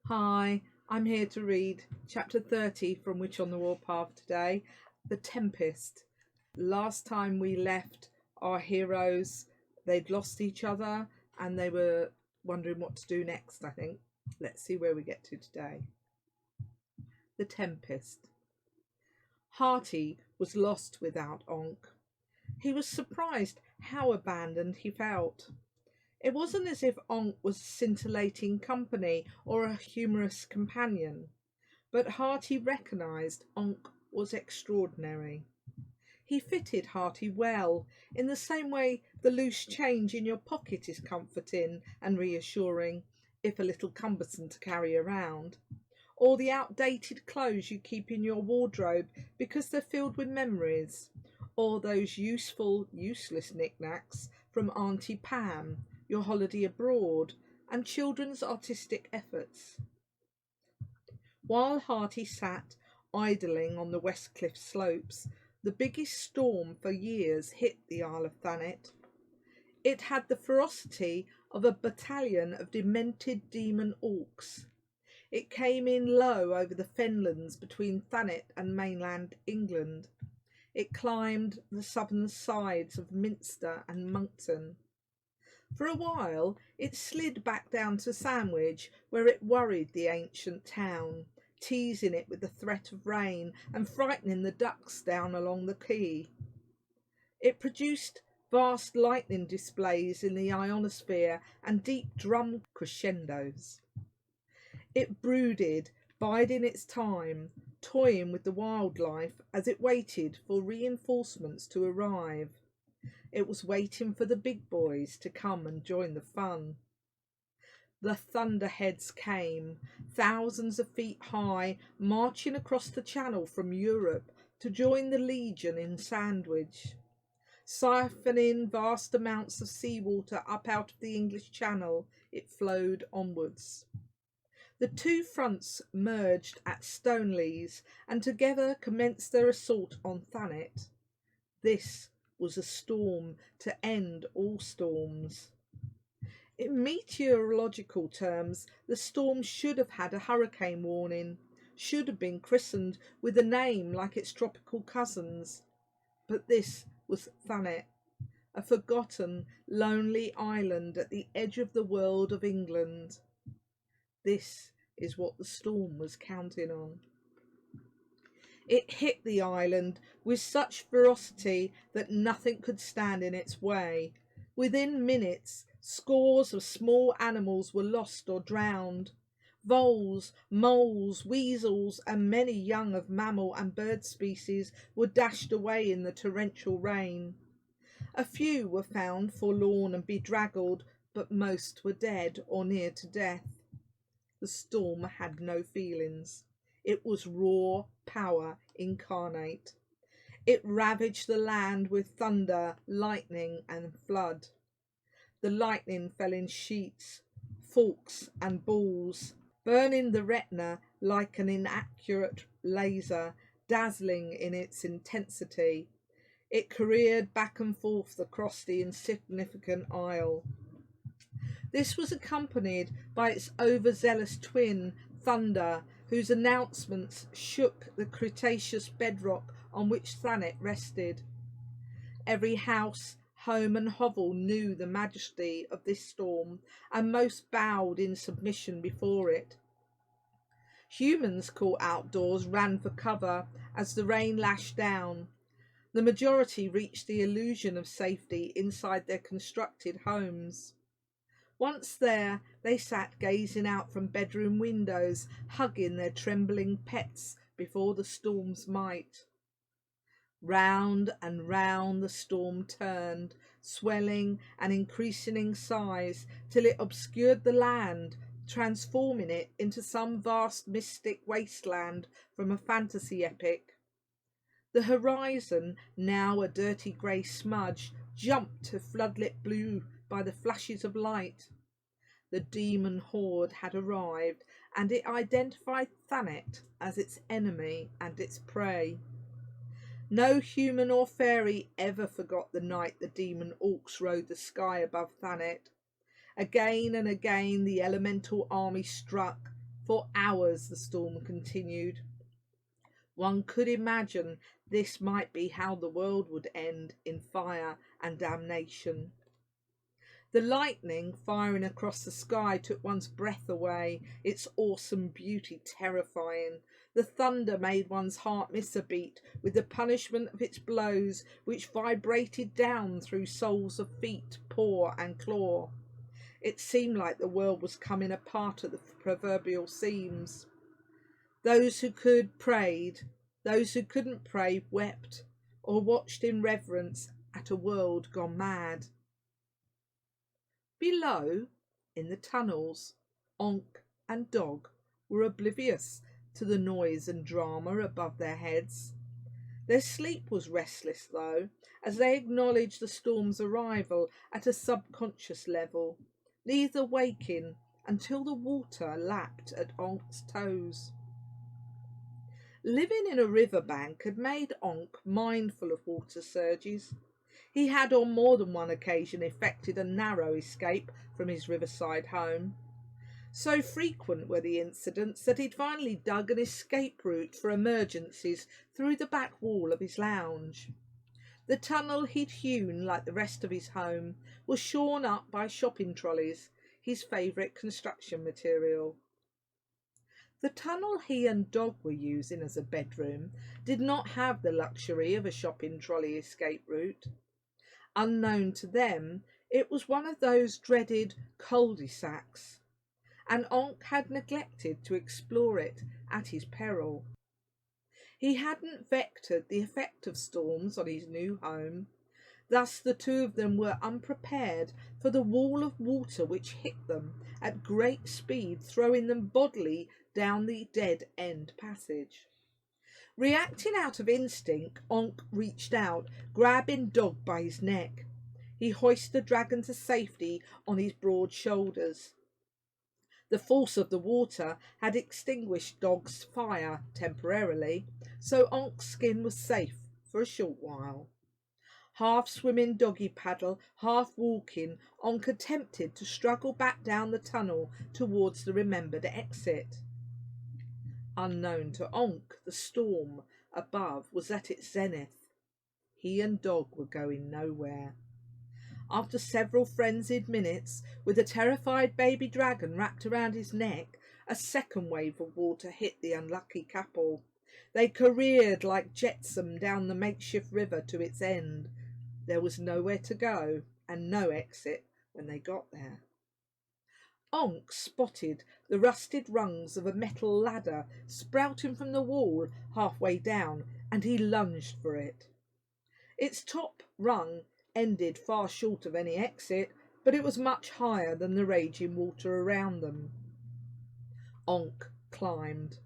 Hi, I'm here to read chapter 30 from Witch on the Warpath today, The Tempest. Last time we left our heroes, they'd lost each other and they were wondering what to do next, I think. Let's see where we get to today. The Tempest. Hearty was lost without Onk. He was surprised how abandoned he felt. It wasn't as if Onk was scintillating company or a humorous companion, but Hearty recognised Onk was extraordinary. He fitted Hearty well, in the same way the loose change in your pocket is comforting and reassuring, if a little cumbersome to carry around, or the outdated clothes you keep in your wardrobe because they're filled with memories, or those useful, useless knickknacks from Auntie Pam, your holiday abroad, and children's artistic efforts. While Hearty sat idling on the West Cliff slopes, the biggest storm for years hit the Isle of Thanet. It had the ferocity of a battalion of demented demon orcs. It came in low over the fenlands between Thanet and mainland England. It climbed the southern sides of Minster and Monkton. For a while it slid back down to Sandwich, where it worried the ancient town, teasing it with the threat of rain and frightening the ducks down along the quay. It produced vast lightning displays in the ionosphere and deep drum crescendos. It brooded, biding its time, toying with the wildlife as it waited for reinforcements to arrive. It was waiting for the big boys to come and join the fun. The thunderheads came, thousands of feet high, marching across the channel from Europe to join the Legion in Sandwich. Siphoning vast amounts of seawater up out of the English Channel, it flowed onwards. The two fronts merged at Stoneleys and together commenced their assault on Thanet. This was a storm to end all storms. In meteorological terms, the storm should have had a hurricane warning, should have been christened with a name like its tropical cousins. But this was Thanet, a forgotten, lonely island at the edge of the world of England. This is what the storm was counting on. It hit the island with such ferocity that nothing could stand in its way. Within minutes, scores of small animals were lost or drowned. Voles, moles, weasels, and many young of mammal and bird species were dashed away in the torrential rain. A few were found forlorn and bedraggled, but most were dead or near to death. The storm had no feelings. It was raw power incarnate. It ravaged the land with thunder, lightning, and flood. The lightning fell in sheets, forks, and balls, burning the retina like an inaccurate laser, dazzling in its intensity. It careered back and forth across the insignificant isle. This was accompanied by its overzealous twin, thunder, whose announcements shook the Cretaceous bedrock on which Thanet rested. Every house, home and hovel knew the majesty of this storm, and most bowed in submission before it. Humans caught outdoors ran for cover as the rain lashed down. The majority reached the illusion of safety inside their constructed homes. Once there, they sat gazing out from bedroom windows, hugging their trembling pets before the storm's might. Round and round the storm turned, swelling and increasing in size till it obscured the land, transforming it into some vast mystic wasteland from a fantasy epic. The horizon, now a dirty grey smudge, jumped to floodlit blue by the flashes of light. The demon horde had arrived, and it identified Thanet as its enemy and its prey. No human or fairy ever forgot the night the demon orcs rode the sky above Thanet. Again and again the elemental army struck, For hours the storm continued. One could imagine this might be how the world would end, in fire and damnation. The lightning firing across the sky took one's breath away, its awesome beauty terrifying. The thunder made one's heart miss a beat with the punishment of its blows, which vibrated down through soles of feet, paw and claw. It seemed like the world was coming apart at the proverbial seams. Those who could prayed, those who couldn't pray wept, or watched in reverence at a world gone mad. Below, in the tunnels, Onk and Dog were oblivious to the noise and drama above their heads. Their sleep was restless, though, as they acknowledged the storm's arrival at a subconscious level, neither waking until the water lapped at Onk's toes. Living in a riverbank had made Onk mindful of water surges. He had on more than one occasion effected a narrow escape from his riverside home. So frequent were the incidents that he'd finally dug an escape route for emergencies through the back wall of his lounge. The tunnel he'd hewn, like the rest of his home, was shorn up by shopping trolleys, his favourite construction material. The tunnel he and Dog were using as a bedroom did not have the luxury of a shopping trolley escape route. Unknown to them, it was one of those dreaded cul-de-sacs, and Onk had neglected to explore it at his peril. He hadn't vectored the effect of storms on his new home. Thus the two of them were unprepared for the wall of water which hit them at great speed, throwing them bodily down the dead-end passage. Reacting out of instinct, Onk reached out, grabbing Dog by his neck. He hoisted the dragon to safety on his broad shoulders. The force of the water had extinguished Dog's fire temporarily, so Onk's skin was safe for a short while. Half swimming doggy paddle, half walking, Onk attempted to struggle back down the tunnel towards the remembered exit. Unknown to Onk, the storm above was at its zenith. He and Dog were going nowhere. After several frenzied minutes, with a terrified baby dragon wrapped around his neck, a second wave of water hit the unlucky couple. They careered like jetsam down the makeshift river to its end. There was nowhere to go and no exit when they got there. Onk spotted the rusted rungs of a metal ladder sprouting from the wall halfway down, and he lunged for it. Its top rung ended far short of any exit, but it was much higher than the raging water around them. Onk climbed.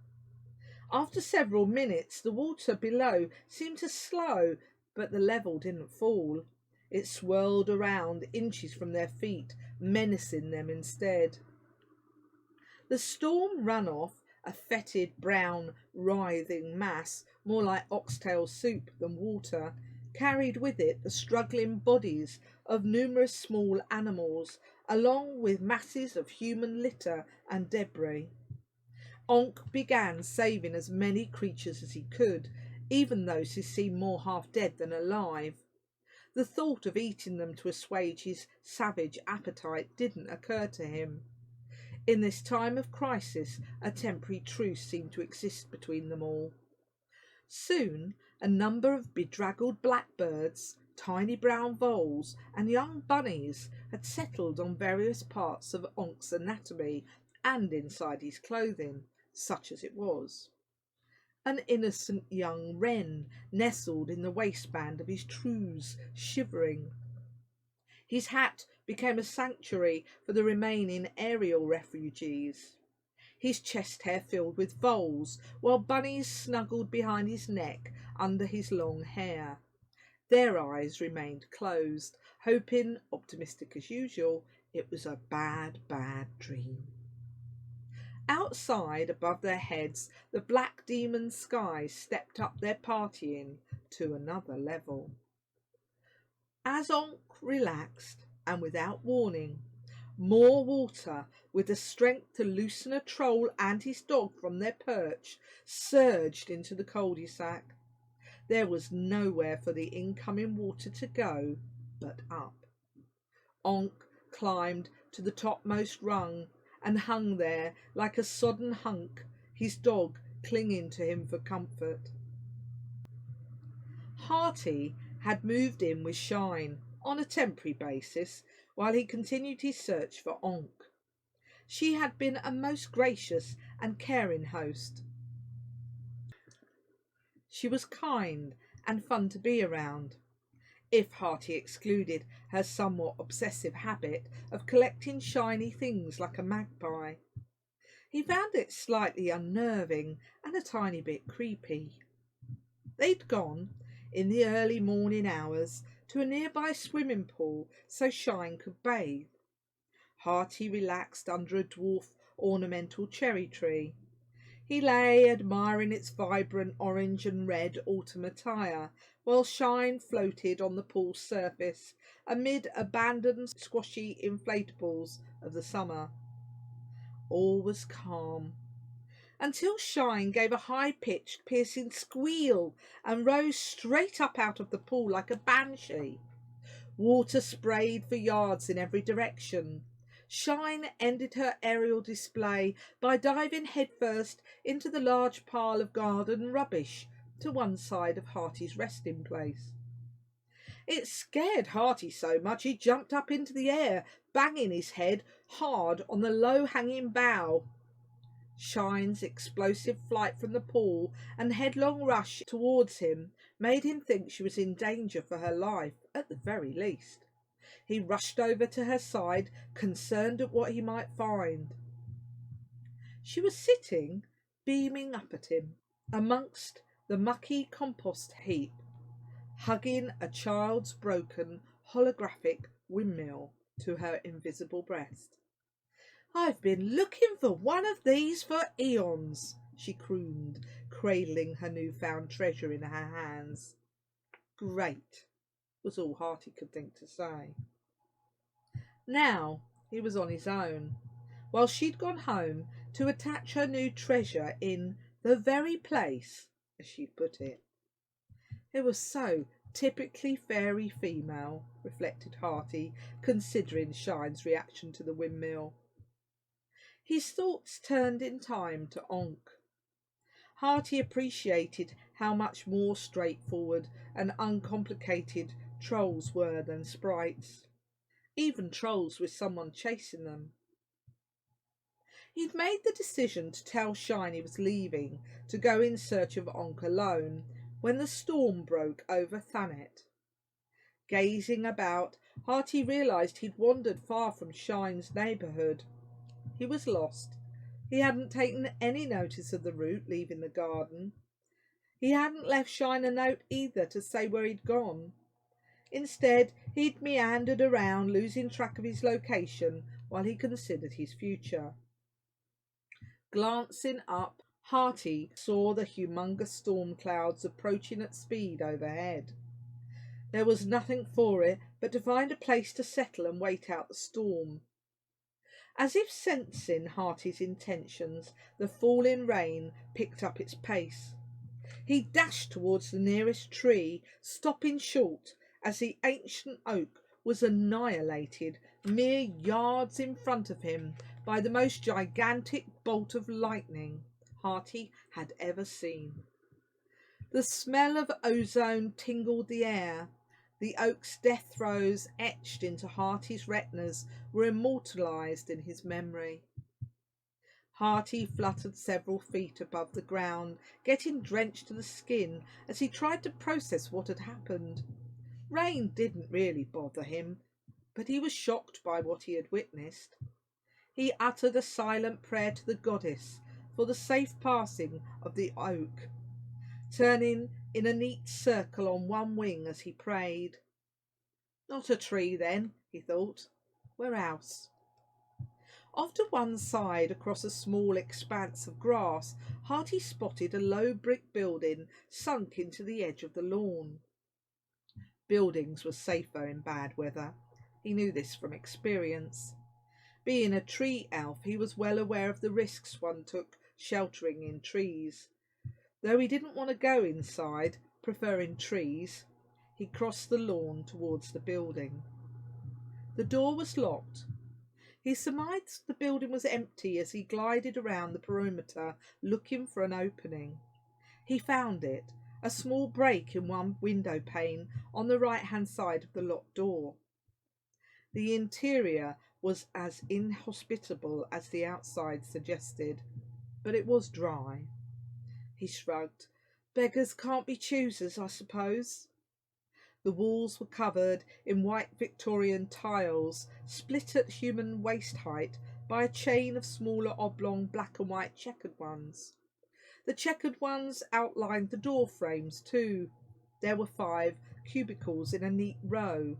After several minutes, the water below seemed to slow, but the level didn't fall. It swirled around inches from their feet, menacing them instead. The storm runoff, a fetid, brown, writhing mass, more like oxtail soup than water, carried with it the struggling bodies of numerous small animals, along with masses of human litter and debris. Onk began saving as many creatures as he could, even those who seemed more half dead than alive. The thought of eating them to assuage his savage appetite didn't occur to him. In this time of crisis, a temporary truce seemed to exist between them all. Soon, a number of bedraggled blackbirds, tiny brown voles, and young bunnies had settled on various parts of Onk's anatomy and inside his clothing, such as it was. An innocent young wren nestled in the waistband of his trews, shivering. His hat became a sanctuary for the remaining aerial refugees. His chest hair filled with voles, while bunnies snuggled behind his neck under his long hair. Their eyes remained closed, hoping, optimistic as usual, it was a bad, bad dream. Outside, above their heads, the black demon skies stepped up their partying to another level. As Onk relaxed, and without warning, more water with the strength to loosen a troll and his dog from their perch, surged into the cul-de-sac. There was nowhere for the incoming water to go but up. Onk climbed to the topmost rung and hung there like a sodden hunk, his dog clinging to him for comfort. Hearty had moved in with Shine on a temporary basis while he continued his search for Onk. She had been a most gracious and caring host. She was kind and fun to be around, if Hearty excluded her somewhat obsessive habit of collecting shiny things like a magpie. He found it slightly unnerving and a tiny bit creepy. They'd gone, in the early morning hours, to a nearby swimming pool so Shine could bathe. Hearty relaxed under a dwarf ornamental cherry tree. He lay admiring its vibrant orange and red autumn attire, while Shine floated on the pool's surface amid abandoned squashy inflatables of the summer. All was calm, until Shine gave a high-pitched, piercing squeal and rose straight up out of the pool like a banshee. Water sprayed for yards in every direction. Shine ended her aerial display by diving headfirst into the large pile of garden rubbish to one side of Hearty's resting place. It scared Hearty so much he jumped up into the air, banging his head hard on the low-hanging bough. Shine's explosive flight from the pool and headlong rush towards him made him think she was in danger for her life, at the very least. He rushed over to her side, concerned at what he might find. She was sitting, beaming up at him, amongst the mucky compost heap, hugging a child's broken holographic windmill to her invisible breast. "I've been looking for one of these for eons," she crooned, cradling her new-found treasure in her hands. "Great," was all Hearty could think to say. Now he was on his own, while she'd gone home to attach her new treasure in the very place, as she put it. It was so typically fairy female, reflected Hearty, considering Shine's reaction to the windmill. His thoughts turned in time to Onk. Hearty appreciated how much more straightforward and uncomplicated trolls were than sprites, even trolls with someone chasing them. He'd made the decision to tell Shine he was leaving to go in search of Onk alone when the storm broke over Thanet. Gazing about, Hearty realised he'd wandered far from Shine's neighbourhood. He was lost. He hadn't taken any notice of the route leaving the garden. He hadn't left Shine a note either to say where he'd gone. Instead, he'd meandered around, losing track of his location while he considered his future. Glancing up, Hearty saw the humongous storm clouds approaching at speed overhead. There was nothing for it but to find a place to settle and wait out the storm. As if sensing Hearty's intentions, the falling rain picked up its pace. He dashed towards the nearest tree, stopping short as the ancient oak was annihilated mere yards in front of him by the most gigantic bolt of lightning Hearty had ever seen. The smell of ozone tingled the air. The oak's death throes, etched into Hearty's retinas, were immortalised in his memory. Hearty fluttered several feet above the ground, getting drenched to the skin as he tried to process what had happened. Rain didn't really bother him, but he was shocked by what he had witnessed. He uttered a silent prayer to the goddess for the safe passing of the oak, turning in a neat circle on one wing as he prayed. Not a tree then, he thought. Where else? Off to one side, across a small expanse of grass, Hearty spotted a low brick building sunk into the edge of the lawn. Buildings were safer in bad weather. He knew this from experience. Being a tree elf, he was well aware of the risks one took sheltering in trees. Though he didn't want to go inside, preferring trees, he crossed the lawn towards the building. The door was locked. He surmised the building was empty as he glided around the perimeter looking for an opening. He found it, a small break in one window pane on the right-hand side of the locked door. The interior was as inhospitable as the outside suggested, but it was dry. He shrugged. Beggars can't be choosers, I suppose. The walls were covered in white Victorian tiles, split at human waist height by a chain of smaller oblong black and white checkered ones. The checkered ones outlined the door frames too. There were 5 cubicles in a neat row.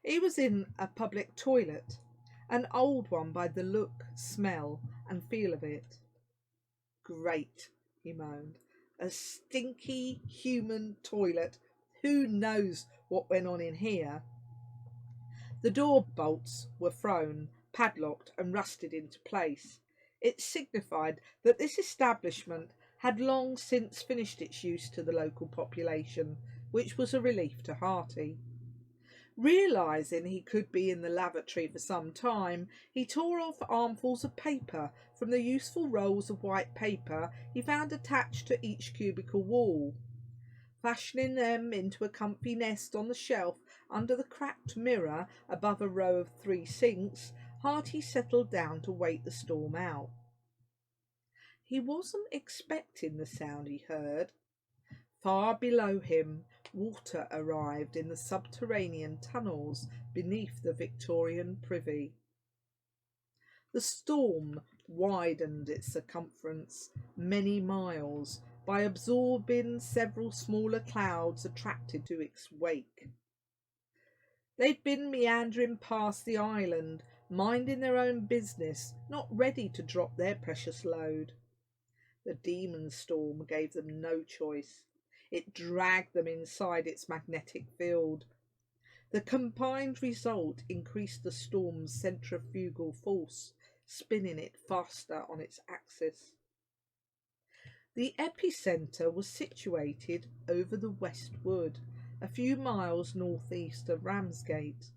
He was in a public toilet, an old one by the look, smell and feel of it. Great, he moaned. A stinky human toilet. Who knows what went on in here? The door bolts were thrown, padlocked and rusted into place. It signified that this establishment had long since finished its use to the local population, which was a relief to Hearty. Realising he could be in the lavatory for some time, he tore off armfuls of paper from the useful rolls of white paper he found attached to each cubicle wall. Fashioning them into a comfy nest on the shelf under the cracked mirror above a row of 3 sinks, Hearty settled down to wait the storm out. He wasn't expecting the sound he heard. Far below him, water arrived in the subterranean tunnels beneath the Victorian privy. The storm widened its circumference many miles by absorbing several smaller clouds attracted to its wake. They'd been meandering past the island, minding their own business, not ready to drop their precious load. The demon storm gave them no choice. It dragged them inside its magnetic field. The combined result increased the storm's centrifugal force, spinning it faster on its axis. The epicentre was situated over the West Wood, a few miles northeast of Ramsgate.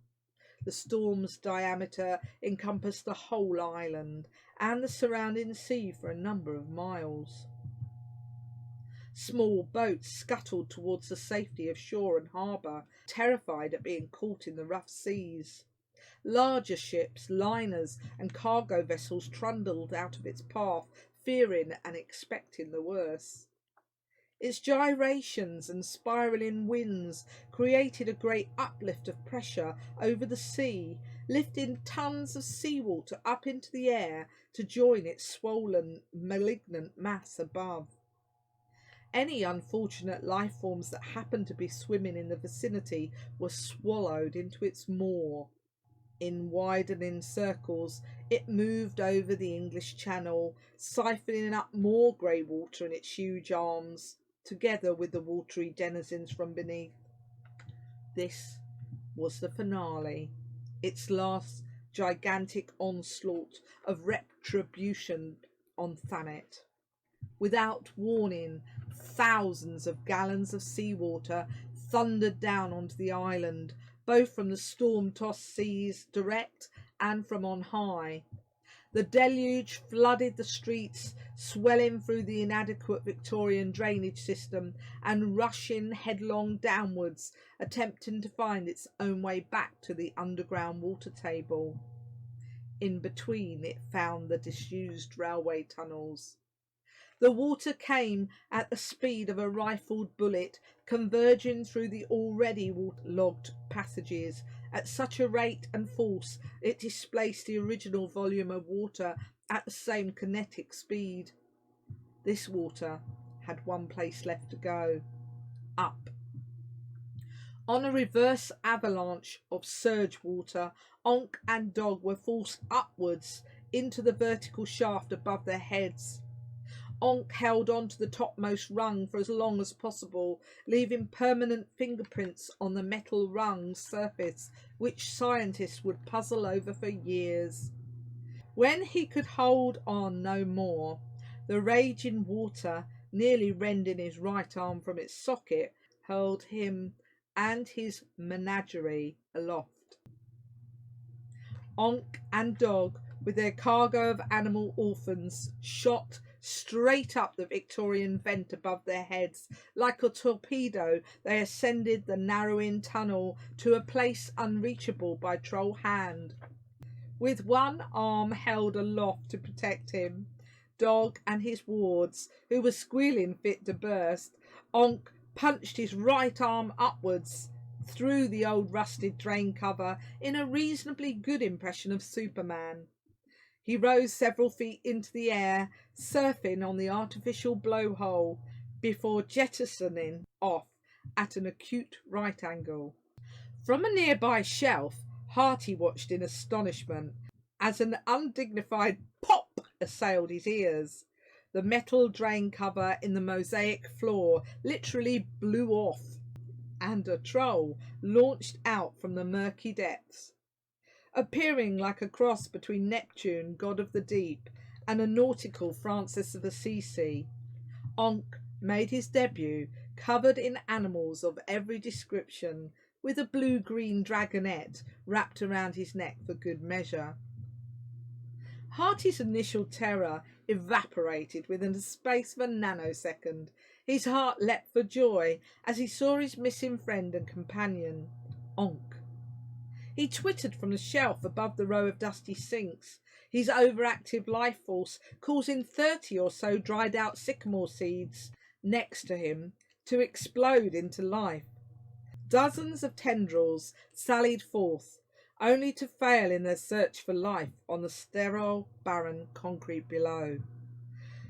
The storm's diameter encompassed the whole island and the surrounding sea for a number of miles. Small boats scuttled towards the safety of shore and harbour, terrified at being caught in the rough seas. Larger ships, liners and cargo vessels trundled out of its path, fearing and expecting the worst. Its gyrations and spiralling winds created a great uplift of pressure over the sea, lifting tons of seawater up into the air to join its swollen, malignant mass above. Any unfortunate life forms that happened to be swimming in the vicinity were swallowed into its maw. In widening circles, it moved over the English Channel, siphoning up more grey water in its huge arms, together with the watery denizens from beneath. This was the finale, its last gigantic onslaught of retribution on Thanet. Without warning, thousands of gallons of seawater thundered down onto the island, both from the storm-tossed seas direct and from on high. The deluge flooded the streets, swelling through the inadequate Victorian drainage system and rushing headlong downwards, attempting to find its own way back to the underground water table. In between, it found the disused railway tunnels. The water came at the speed of a rifled bullet, converging through the already waterlogged passages at such a rate and force it displaced the original volume of water at the same kinetic speed. This water had one place left to go: up. On a reverse avalanche of surge water, Onk and Dog were forced upwards into the vertical shaft above their heads. Onk held on to the topmost rung for as long as possible, leaving permanent fingerprints on the metal rung's surface, which scientists would puzzle over for years. When he could hold on no more, the raging water, nearly rending his right arm from its socket, hurled him and his menagerie aloft. Onk and Dog, with their cargo of animal orphans, shot straight up the Victorian vent above their heads. Like a torpedo, they ascended the narrowing tunnel to a place unreachable by troll hand. With one arm held aloft to protect him, Dog and his wards, who were squealing fit to burst, Onk punched his right arm upwards through the old rusted drain cover in a reasonably good impression of Superman. He rose several feet into the air, surfing on the artificial blowhole, before jettisoning off at an acute right angle. From a nearby shelf, Harty watched in astonishment as an undignified pop assailed his ears. The metal drain cover in the mosaic floor literally blew off, and a troll launched out from the murky depths. Appearing like a cross between Neptune, god of the deep, and a nautical Francis of Assisi, Onk made his debut, covered in animals of every description, with a blue-green dragonette wrapped around his neck for good measure. Harty's initial terror evaporated within the space of a nanosecond. His heart leapt for joy as he saw his missing friend and companion, Onk. He twittered from the shelf above the row of dusty sinks, his overactive life force causing 30 or so dried out sycamore seeds next to him to explode into life. Dozens of tendrils sallied forth, only to fail in their search for life on the sterile, barren concrete below.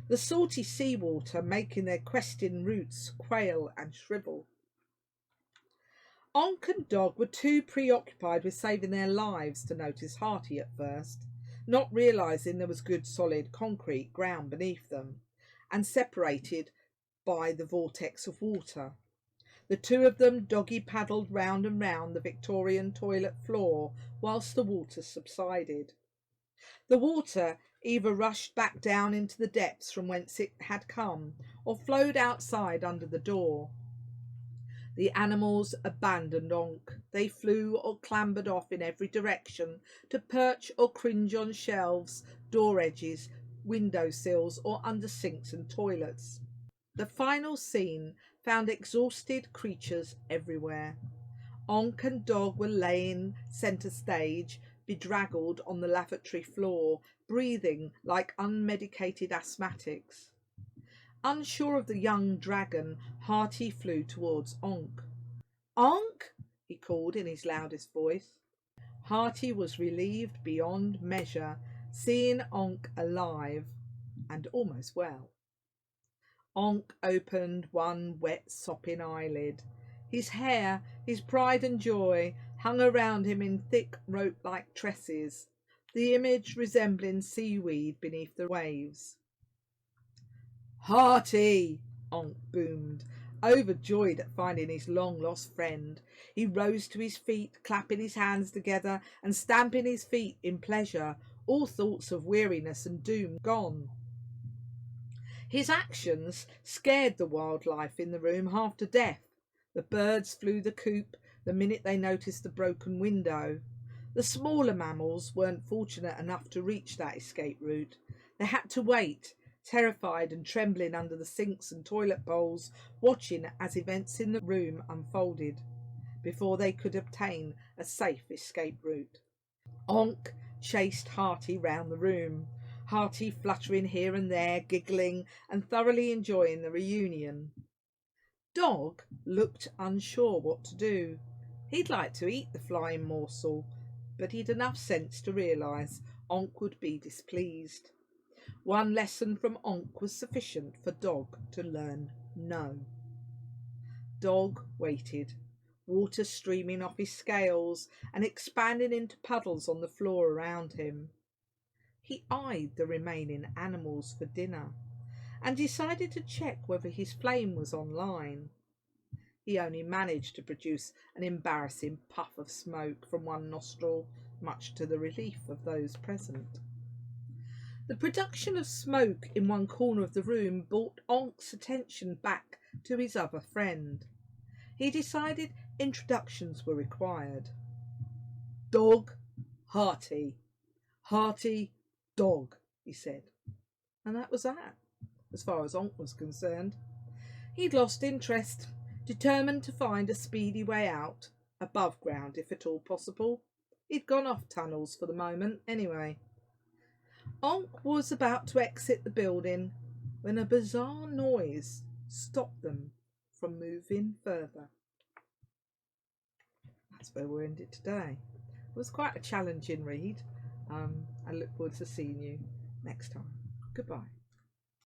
The salty seawater making their questing roots quail and shrivel. Onk and Dog were too preoccupied with saving their lives to notice Harty at first, not realising there was good solid concrete ground beneath them, and separated by the vortex of water. The two of them doggy paddled round and round the Victorian toilet floor whilst the water subsided. The water either rushed back down into the depths from whence it had come, or flowed outside under the door. The animals abandoned Onk. They flew or clambered off in every direction to perch or cringe on shelves, door edges, window sills, or under sinks and toilets. The final scene found exhausted creatures everywhere. Onk and Dog were laying centre stage, bedraggled on the lavatory floor, breathing like unmedicated asthmatics. Unsure of the young dragon, Harty flew towards Onk. "Onk!" he called in his loudest voice. Harty was relieved beyond measure, seeing Onk alive and almost well. Onk opened one wet sopping eyelid. His hair, his pride and joy, hung around him in thick rope-like tresses, the image resembling seaweed beneath the waves. "Harty!" Onk boomed, overjoyed at finding his long-lost friend. He rose to his feet, clapping his hands together and stamping his feet in pleasure, all thoughts of weariness and doom gone. His actions scared the wildlife in the room half to death. The birds flew the coop the minute they noticed the broken window. The smaller mammals weren't fortunate enough to reach that escape route. They had to wait, terrified and trembling under the sinks and toilet bowls, watching as events in the room unfolded, before they could obtain a safe escape route. Onk chased Harty round the room, Harty fluttering here and there, giggling and thoroughly enjoying the reunion. Dog looked unsure what to do. He'd like to eat the flying morsel, but he'd enough sense to realise Onk would be displeased. One lesson from Onk was sufficient for Dog to learn no. Dog waited, water streaming off his scales and expanding into puddles on the floor around him. He eyed the remaining animals for dinner and decided to check whether his flame was online. He only managed to produce an embarrassing puff of smoke from one nostril, much to the relief of those present. The production of smoke in one corner of the room brought Onk's attention back to his other friend. He decided introductions were required. Dog, Hearty. Hearty, Dog, he said. And that was that, as far as Onk was concerned. He'd lost interest, determined to find a speedy way out, above ground if at all possible. He'd gone off tunnels for the moment, anyway. Onk was about to exit the building when a bizarre noise stopped them from moving further. That's where we'll end it today. It was quite a challenging read. I look forward to seeing you next time. Goodbye.